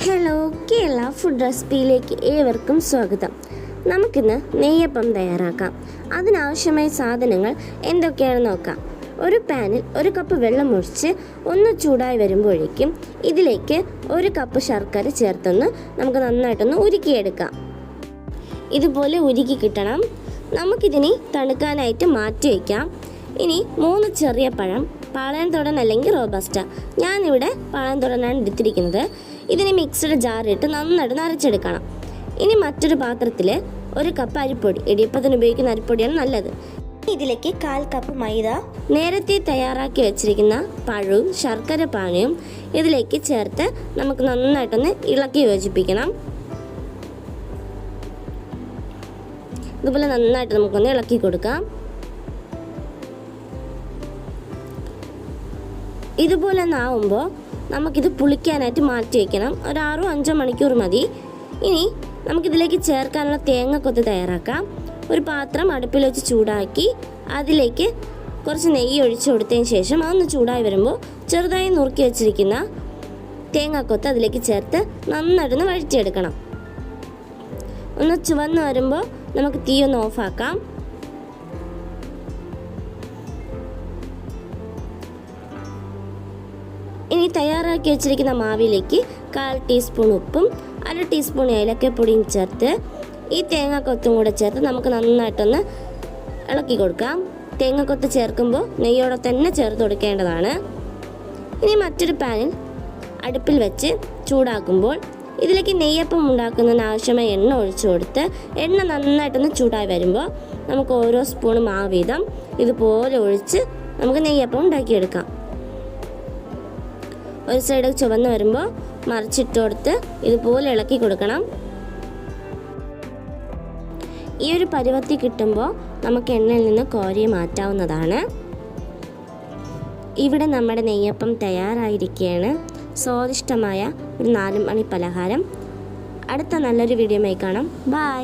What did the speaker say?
Hello, Kerala food റെസിപ്പിയിലേക്ക് ഏവർക്കും സ്വാഗതം. നമുക്കിന്ന് നെയ്യപ്പം തയ്യാറാക്കാം. അതിനാവശ്യമായ സാധനങ്ങൾ എന്തൊക്കെയാണെന്ന് നോക്കാം. ഒരു പാനിൽ 1 കപ്പ് വെള്ളം ഒഴിച്ച് ഒന്ന് ചൂടായി വരുമ്പോഴേക്കും ഇതിലേക്ക് 1 കപ്പ് ശർക്കര ചേർത്തൊന്ന് നമുക്ക് നന്നായിട്ടൊന്ന് ഉരുക്കിയെടുക്കാം. ഇതുപോലെ ഉരുക്കി കിട്ടണം. നമുക്കിതിനി തണുക്കാനായിട്ട് മാറ്റി വയ്ക്കാം. ഇനി 3 ചെറിയ പഴം, പാളയംതോടൻ അല്ലെങ്കിൽ റോബസ്റ്റ, ഞാനിവിടെ പാളയംതോടനാണ് എടുത്തിരിക്കുന്നത്. ഇതിനെ മിക്സഡ് ജാറിട്ട് നന്നായിട്ട് നരച്ചെടുക്കണം. ഇനി മറ്റൊരു പാത്രത്തിൽ 1 കപ്പ് അരിപ്പൊടി, ഇടിയപ്പത്തിന് ഉപയോഗിക്കുന്ന അരിപ്പൊടിയാണ് നല്ലത്. ഇതിലേക്ക് 1/4 കപ്പ് മൈദ, നേരത്തെ തയ്യാറാക്കി വെച്ചിരിക്കുന്ന പഴവും ശർക്കര പാനിയും ഇതിലേക്ക് ചേർത്ത് നമുക്ക് നന്നായിട്ടൊന്ന് ഇളക്കി യോജിപ്പിക്കണം. ഇതുപോലെ നന്നായിട്ട് നമുക്കൊന്ന് ഇളക്കി കൊടുക്കാം. ഇതുപോലെ ഒന്നാവുമ്പോൾ നമുക്കിത് പുളിക്കാനായിട്ട് മാറ്റി വയ്ക്കണം. ഒരു 6-5 മണിക്കൂർ മതി. ഇനി നമുക്കിതിലേക്ക് ചേർക്കാനുള്ള തേങ്ങക്കൊത്ത് തയ്യാറാക്കാം. ഒരു പാത്രം അടുപ്പിൽ വെച്ച് ചൂടാക്കി അതിലേക്ക് കുറച്ച് നെയ്യ് ഒഴിച്ച് കൊടുത്തതിന് ശേഷം അതൊന്ന് ചൂടായി വരുമ്പോൾ ചെറുതായി നുറുക്കി വെച്ചിരിക്കുന്ന തേങ്ങാക്കൊത്ത് അതിലേക്ക് ചേർത്ത് നന്നായിട്ടൊന്ന് വഴറ്റിയെടുക്കണം. ഒന്ന് ചുവന്ന് വരുമ്പോൾ നമുക്ക് തീ ഒന്ന് ഓഫാക്കാം. ഇനി തയ്യാറാക്കി വെച്ചിരിക്കുന്ന മാവിലേക്ക് 1/4 ടീസ്പൂൺ ഉപ്പും 1/2 ടീസ്പൂൺ ഏലക്കപ്പൊടിയും ചേർത്ത് ഈ തേങ്ങാക്കൊത്തും കൂടെ ചേർത്ത് നമുക്ക് നന്നായിട്ടൊന്ന് ഇളക്കി കൊടുക്കാം. തേങ്ങാക്കൊത്ത് ചേർക്കുമ്പോൾ നെയ്യോടെ തന്നെ ചേർത്ത് കൊടുക്കേണ്ടതാണ്. ഇനി മറ്റൊരു പാനിൽ അടുപ്പിൽ വെച്ച് ചൂടാക്കുമ്പോൾ ഇതിലേക്ക് നെയ്യപ്പം ഉണ്ടാക്കുന്നതിന് ആവശ്യമായ എണ്ണ ഒഴിച്ചു കൊടുത്ത് എണ്ണ നന്നായിട്ടൊന്ന് ചൂടായി വരുമ്പോൾ നമുക്ക് ഓരോ സ്പൂൺ മാവ് വീതം ഇതുപോലെ ഒഴിച്ച് നമുക്ക് നെയ്യപ്പം ഉണ്ടാക്കിയെടുക്കാം. ഒരു സൈഡ് ചുവന്ന് വരുമ്പോൾ മറിച്ചിട്ട് കൊടുത്ത് ഇതുപോലെ ഇളക്കി കൊടുക്കണം. ഈ ഒരു പരുവത്തിൽ കിട്ടുമ്പോൾ നമുക്ക് എണ്ണയിൽ നിന്ന് കോരി മാറ്റാവുന്നതാണ്. ഇവിടെ നമ്മുടെ നെയ്യപ്പം തയ്യാറായിരിക്കുകയാണ്. സ്വാദിഷ്ടമായ ഒരു 4 മണി പലഹാരം. അടുത്ത നല്ലൊരു വീഡിയോയുമായി കാണാം. ബൈ.